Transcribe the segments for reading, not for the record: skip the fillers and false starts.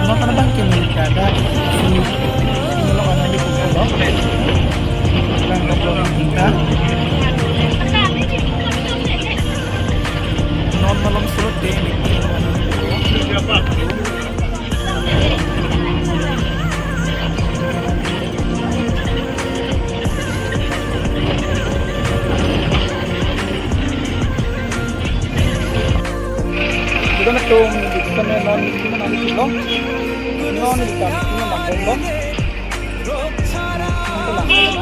no ka na bang kinilikada si inulong ka namin kung ulo lang kablong kita noon malang sulot eh Dito na itong dito na non dito na namin ito. Non dito na magbondo. Ito lang na.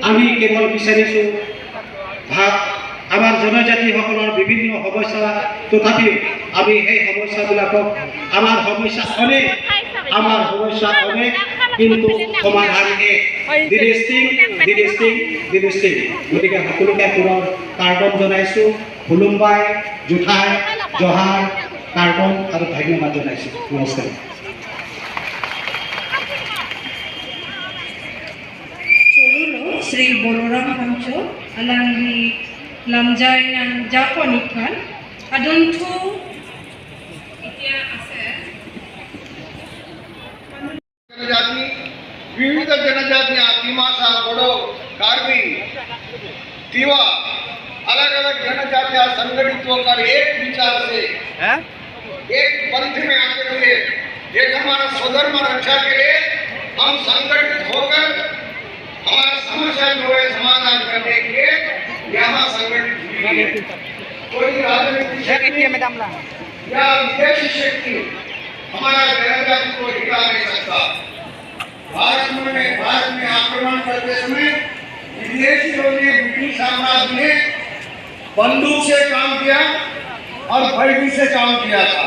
আমি কেৱল বিচাৰিছোঁ আমাৰ জনজাতিসকলৰ বিভিন্ন সমস্যা তথাপিও আমি সেই সমস্যাবিলাকক আমাৰ সমস্যা অনেক কিন্তু সমাধান দিনেষ্টিং গতিকে সকলোকে পুনৰ কাৰ্টন জনাইছোঁ হুলুম্বাই জোঠাই জহাৰ কাৰ্টন আৰু ধন্যবাদ জনাইছোঁ নমস্কাৰ Sri Boloram Hancho alangi lamjai nan Japonikan adontu itia ase जनजाति विविध जनजातियां दिमासा बोडो कार्बी तिवा अलग अलग जनजातियां संगठित होकर एक विचार से एक पंथ में आते हुए एक हमारा स्वधर्म रक्षा के लिए हम संगठित होकर हमारा समस्या जो है समाधान करने के लिए यहाँ संगठित हुए हैं। कोई राजनीतिक शक्ति या विदेशी शक्ति हमारा जनजाति को हिला नहीं सकता। भारत में आक्रमण करते समय विदेशियों ने ब्रिटिश साम्राज्य ने बंदूक से काम किया और बैरगी से काम किया था।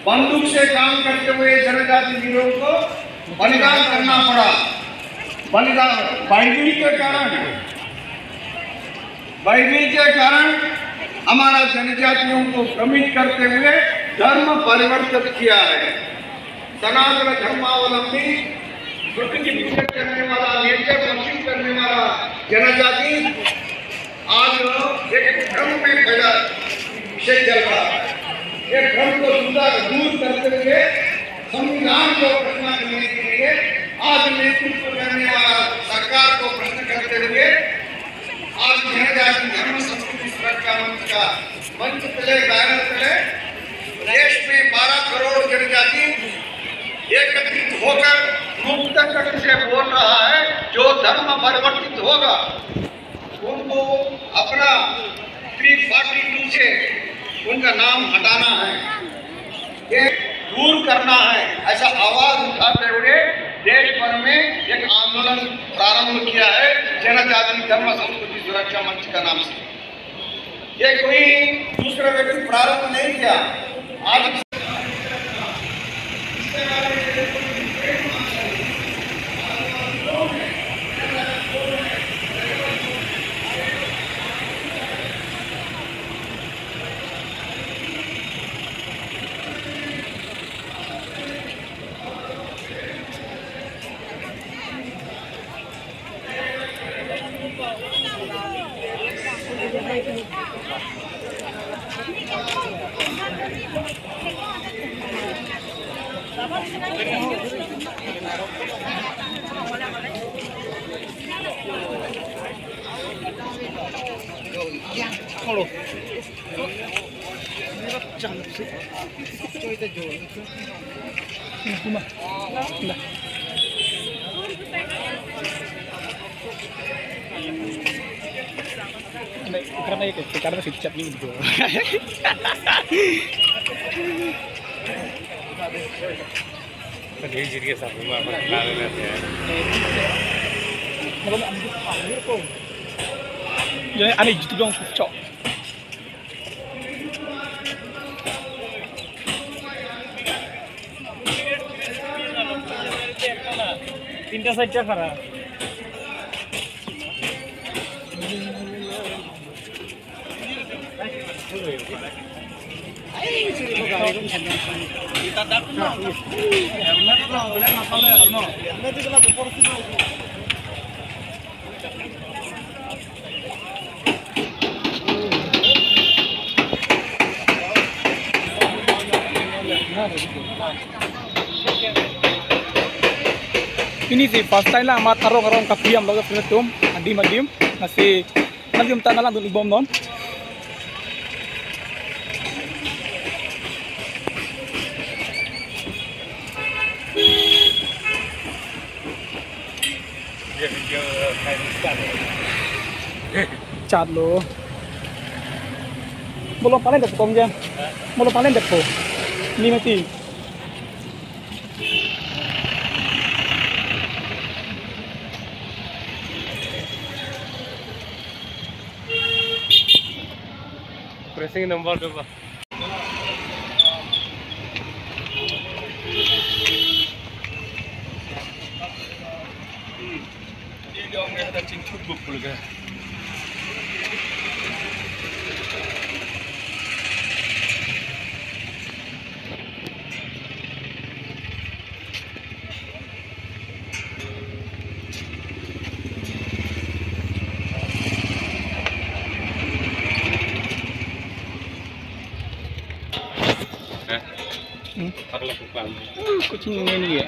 बंदूक से काम करते हुए जनजाति वीरों को बलिदान करना पड़ा। बलिदान बैरगी के कारण हमारा जनजातियों को भ्रमित करते हुए धर्म परिवर्तित किया है। सनातन धर्मावलंबी प्रकृति पूजन करने वाला नेचर वर्शिप करने वाला जनजाति आज एक भ्रम में फैला विषय चल रहा है। एक भ्रम को दूर करते हुए संविधान को प्रश्न करने के लिए आज नेतृत्व करने वाला सरकार को प्रश्न करते हुए आज जनजाति धर्म संस्कृति सुरक्षा मंच का मंच तले बैनर तले देश में 12 करोड़ जनजाति एकत्रित होकर मुक्त कंठ से बोल रहा है जो धर्म परिवर्तित होगा उनको अपना 342 से उनका नाम हटाना है, ये दूर करना है, ऐसा आवाज उठाते हुए देश भर में एक आंदोलन प्रारंभ किया है जनजाति धर्म संस्कृति सुरक्षा मंच का नाम से। ये कोई दूसरा व्यक्ति प्रारंभ नहीं किया, आज Karena itu karena sejak ini gitu. Tadi jadi satu apa lalu ya. Kalau ambil air kok. Jadi aneh gitu dong cok. Tinta saja kara. Ini sih first time lah amat arong kapiam lagu penetum adim masih nanti tanah lang dun ibom non. Chat lo. Belum panen deh potong jam. Belum panen deh po. Ini mati. Pressing number berapa? Dia orang ada cincin buk pula. Kucing ini ya.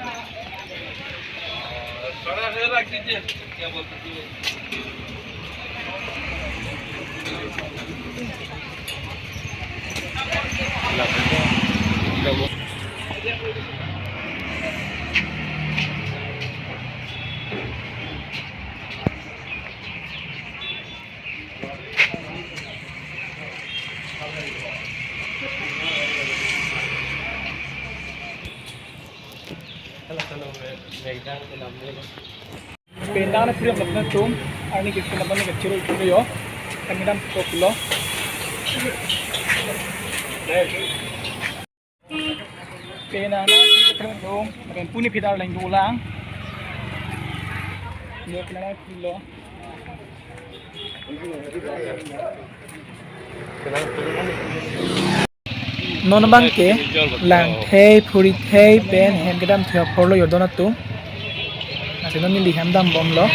Pendang na pria matna tum, ani kisi na bani kaciro itu yo, kami dam populo. Pendang na pria tum, makan puni pidal lang dulang. Yo pendang na pilo. Non bangke, lang thei, puri thei, pen, hand gedam thia porlo yodona tum. Nasi noni liham dam bom lo.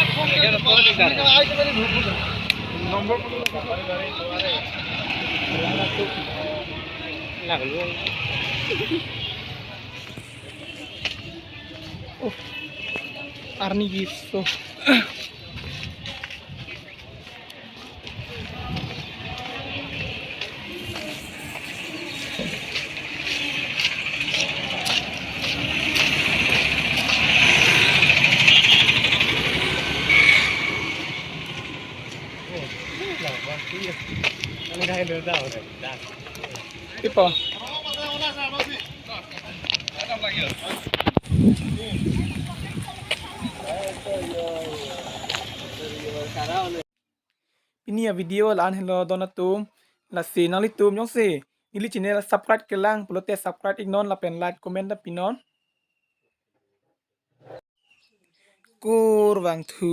Arni gitu. Ini dah ada dah. tipo. Ini ya video laan hello donatum la si nang litum yong si ili channel subscribe ke lang pulote subscribe ignon la pen like comment da pinon kur wang thu